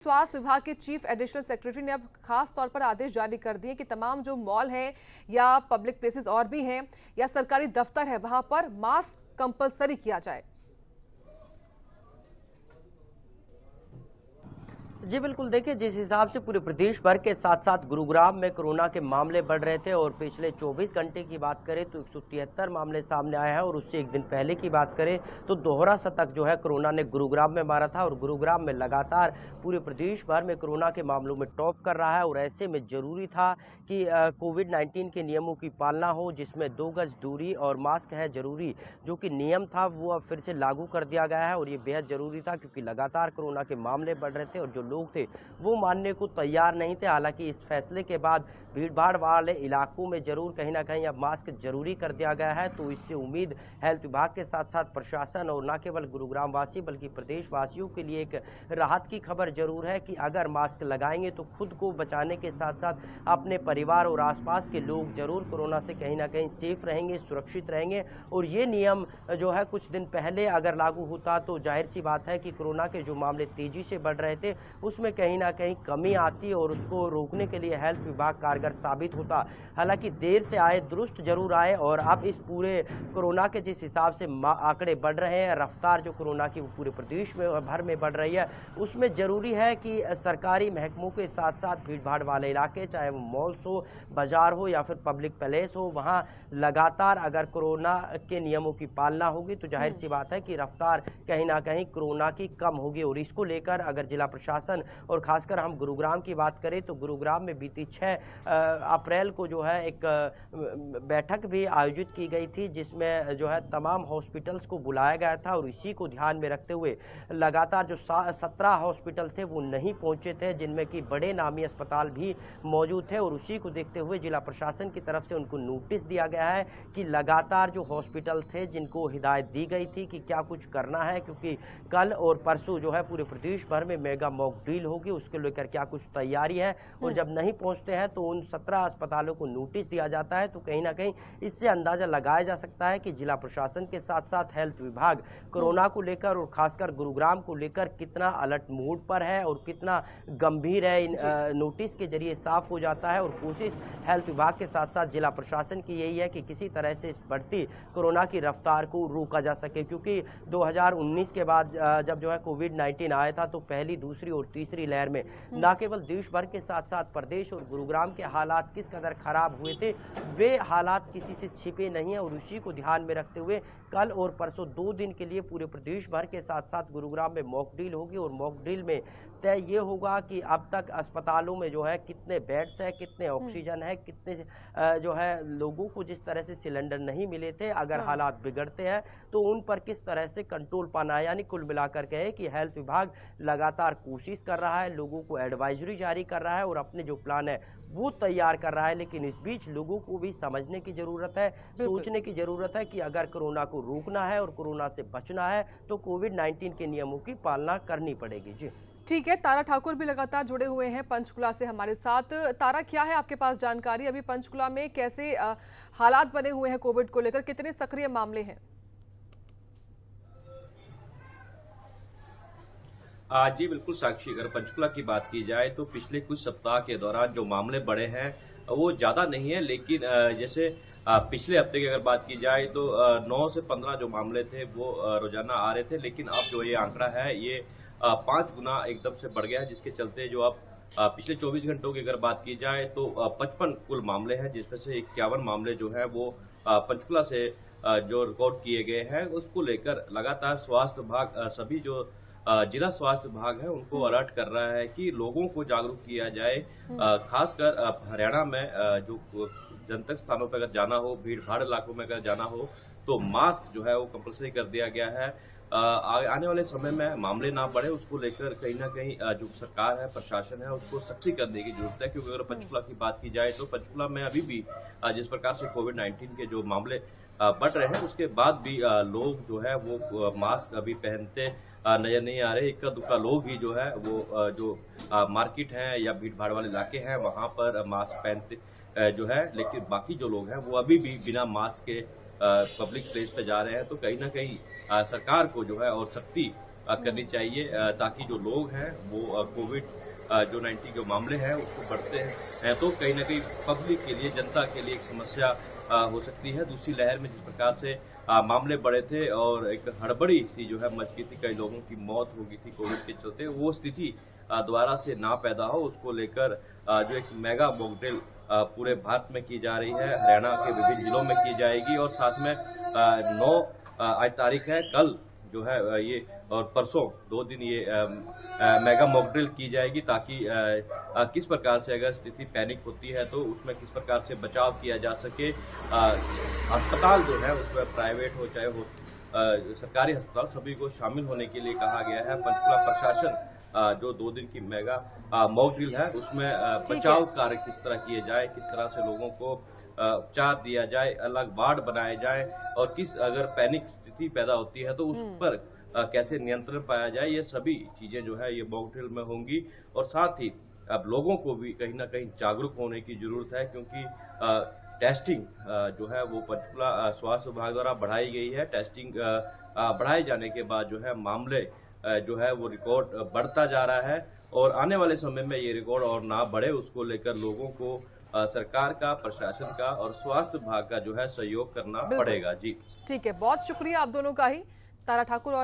स्वास्थ्य विभाग के चीफ एडिशनल सेक्रेटरी ने अब खास तौर पर आदेश जारी कर दिए कि तमाम जो मॉल हैं या पब्लिक प्लेसेस और भी हैं या सरकारी दफ्तर है वहां पर मास्क कंपलसरी किया जाए। जी बिल्कुल, देखिए जिस हिसाब से पूरे प्रदेश भर के साथ साथ गुरुग्राम में कोरोना के मामले बढ़ रहे थे और पिछले 24 घंटे की बात करें तो 173 मामले सामने आए हैं और उससे एक दिन पहले की बात करें तो दोहरा शतक जो है कोरोना ने गुरुग्राम में मारा था और गुरुग्राम में लगातार पूरे प्रदेश भर में कोरोना के मामलों में टॉप कर रहा है। और ऐसे में जरूरी था कि कोविड-19 के नियमों की पालना हो, जिसमें 2 गज दूरी और मास्क है जरूरी, जो कि नियम था वो अब फिर से लागू कर दिया गया है। और ये बेहद जरूरी था क्योंकि लगातार कोरोना के मामले बढ़ रहे थे और जो लोग थे वो मानने को तैयार नहीं थे। हालांकि इस फैसले के बाद भीड़भाड़ वाले इलाकों में जरूर कहीं ना कहीं अब मास्क जरूरी कर दिया गया है। तो इससे उम्मीद हेल्थ विभाग के साथ साथ प्रशासन और न केवल गुरुग्राम वासी बल्कि प्रदेशवासियों के लिए एक राहत की खबर जरूर है कि अगर मास्क लगाएंगे तो खुद को बचाने के साथ साथ अपने परिवार और आसपास के लोग जरूर कोरोना से कहीं ना कहीं सेफ रहेंगे, सुरक्षित रहेंगे। और ये नियम जो है कुछ दिन पहले अगर लागू होता तो जाहिर सी बात है कि कोरोना के जो मामले तेजी से बढ़ रहे थे उसमें कहीं ना कहीं कमी आती और उसको रोकने के लिए हेल्थ विभाग कारगर साबित होता। हालांकि देर से आए दुरुस्त जरूर आए और अब इस पूरे कोरोना के जिस हिसाब से आंकड़े बढ़ रहे हैं, रफ्तार जो कोरोना की पूरे प्रदेश में भर में बढ़ रही है, उसमें जरूरी है कि सरकारी महकमों के साथ साथ भीड़भाड़ वाले इलाके, चाहे वो मॉल्स हो, बाजार हो या फिर पब्लिक प्लेस हो, वहां लगातार अगर कोरोना के नियमों की पालना होगी तो जाहिर सी बात है कि रफ्तार कहीं ना कहीं कोरोना की कम होगी। और इसको लेकर अगर जिला प्रशासन और खासकर हम गुरुग्राम की बात करें तो गुरुग्राम में बीती 6 अप्रैल को जो है एक बैठक भी आयोजित की गई थी, जिसमें जो है तमाम हॉस्पिटल्स को बुलाया गया था। और इसी को ध्यान में रखते हुए लगातार जो 17 हॉस्पिटल थे वो नहीं पहुंचे थे, जिनमें कि बड़े नामी अस्पताल भी मौजूद थे। और उसी को देखते हुए जिला प्रशासन की तरफ से उनको नोटिस दिया गया है कि लगातार जो हॉस्पिटल थे जिनको हिदायत दी गई थी कि क्या कुछ करना है, क्योंकि कल और परसों जो है पूरे प्रदेश भर में मेगा मॉक ड्रिल होगी, उसके लेकर क्या कुछ तैयारी है। और जब नहीं पहुंचते हैं तो उन 17 अस्पतालों को नोटिस दिया जाता है। तो कहीं ना कहीं इससे अंदाजा लगाया जा सकता है कि जिला प्रशासन के साथ साथ हेल्थ विभाग कोरोना को लेकर और खासकर गुरुग्राम को लेकर कितना अलर्ट मोड पर है और कितना गंभीर है। इन नोटिस के जरिए साफ हो जाता है। और कोशिश हेल्थ विभाग के साथ साथ जिला प्रशासन की यही है कि किसी तरह से इस बढ़ती कोरोना की रफ्तार को रोका जा सके, क्योंकि 2019 के बाद जब जो है कोविड-19 आया था तो पहली, दूसरी और तीसरी लहर में न केवल देश भर के साथ साथ प्रदेश और गुरुग्राम के हालात किस कदर खराब हुए थे, वे हालात किसी से छिपे नहीं है। और उसी को ध्यान में रखते हुए कल और परसों 2 दिन के लिए पूरे प्रदेश भर के साथ साथ गुरुग्राम में मॉक ड्रिल होगी। और मॉक ड्रिल में तय ये होगा कि अब तक अस्पतालों में जो है कितने बेड्स है, कितने ऑक्सीजन है, कितने जो है लोगों को जिस तरह से सिलेंडर नहीं मिले थे, अगर हालात बिगड़ते हैं तो उन पर किस तरह से कंट्रोल पाना है। यानी कुल मिलाकर कहे कि हेल्थ विभाग लगातार कोशिश कर रहा है, लोगों को एडवाइजरी जारी कर रहा है और अपने जो प्लान है वो तैयार कर रहा है। लेकिन इस बीच लोगों को भी समझने की जरूरत है, सोचने की जरूरत है कि अगर कोरोना को रोकना है और कोरोना से बचना है तो कोविड-19 के नियमों की पालना करनी पड़ेगी। जी ठीक है, तारा ठाकुर भी लगातार जुड़े हुए हैं पंचकुला से हमारे साथ। तारा, क्या है आपके पास जानकारी, अभी पंचकुला में कैसे हालात बने हुए हैं कोविड को लेकर, कितने सक्रिय मामले हैं? जी बिल्कुल साक्षी, अगर पंचकुला की बात की जाए तो पिछले कुछ सप्ताह के दौरान जो मामले बढ़े हैं वो ज्यादा नहीं है, लेकिन जैसे पिछले हफ्ते की अगर बात की जाए तो 9 से 15 जो मामले थे वो रोजाना आ रहे थे, लेकिन अब जो ये आंकड़ा है ये 5 गुना एकदम से बढ़ गया है, जिसके चलते जो अब पिछले 24 घंटों की अगर बात की जाए तो 55 कुल मामले हैं, जिसमें से 51 मामले जो है वो पंचकुला से जो रिकॉर्ड किए गए हैं। उसको लेकर लगातार स्वास्थ्य विभाग सभी जो जिला स्वास्थ्य विभाग है उनको अलर्ट कर रहा है कि लोगों को जागरूक किया जाए। खासकर हरियाणा में जो जनतक स्थानों पर अगर जाना हो, भीड़ भाड़ इलाकों में अगर जाना हो तो मास्क जो है वो कंपलसरी कर दिया गया है। आने वाले समय में मामले ना बढ़े उसको लेकर कहीं ना कहीं जो सरकार है, प्रशासन है, उसको सख्ती करने की जरूरत है। क्योंकि अगर पंचकुला की बात की जाए तो पंचकुला में अभी भी जिस प्रकार से कोविड-19 के जो मामले बढ़ रहे हैं उसके बाद भी लोग जो है वो मास्क अभी पहनते नजर नहीं आ रहे। इक्का दुक्का लोग ही जो है वो जो मार्केट है या भीड़ भाड़ वाले इलाके हैं वहां पर मास्क पहनते जो है, लेकिन बाकी जो लोग हैं वो अभी भी बिना मास्क के पब्लिक प्लेस पे जा रहे हैं। तो कहीं ना कहीं सरकार को जो है और सख्ती करनी चाहिए ताकि जो लोग हैं वो कोविड जो 19 के मामले हैं उसको बढ़ते हैं तो कहीं ना कहीं पब्लिक के लिए, जनता के लिए एक समस्या हो सकती है। दूसरी लहर में जिस प्रकार से मामले बढ़े थे और एक हड़बड़ी सी जो है मच गई थी, कई लोगों की मौत हो गई थी कोविड के चलते, वो स्थिति दोबारा से ना पैदा हो उसको लेकर जो एक मेगा मॉकड्रिल पूरे भारत में की जा रही है, हरियाणा के विभिन्न जिलों में की जाएगी और साथ में 9 आज तारीख है, कल जो है ये और परसों 2 दिन ये मेगा मॉकड्रिल की जाएगी ताकि किस प्रकार से अगर स्थिति पैनिक होती है तो उसमें किस प्रकार से बचाव किया जा सके। अस्पताल जो है उसमें प्राइवेट हो चाहे हो सरकारी अस्पताल, सभी को शामिल होने के लिए कहा गया है। पंचकुला प्रशासन जो 2 दिन की मेगा मॉक ड्रिल है उसमें बचाव कार्य किस तरह किए जाए, किस तरह से लोगों को उपचार दिया जाए, अलग वार्ड बनाए जाए और किस अगर पैनिक स्थिति पैदा होती है तो उस पर कैसे नियंत्रण पाया जाए, ये सभी चीजें जो है ये मॉक ड्रिल में होंगी। और साथ ही अब लोगों को भी कहीं ना कहीं जागरूक होने की जरूरत है क्योंकि टेस्टिंग जो है वो पंचकुला स्वास्थ्य विभाग द्वारा बढ़ाई गई है। टेस्टिंग बढ़ाए जाने के बाद जो है मामले जो है वो रिकॉर्ड बढ़ता जा रहा है और आने वाले समय में ये रिकॉर्ड और ना बढ़े उसको लेकर लोगों को सरकार का, प्रशासन का और स्वास्थ्य विभाग का जो है सहयोग करना पड़ेगा। जी ठीक है, बहुत शुक्रिया आप दोनों का ही, तारा ठाकुर और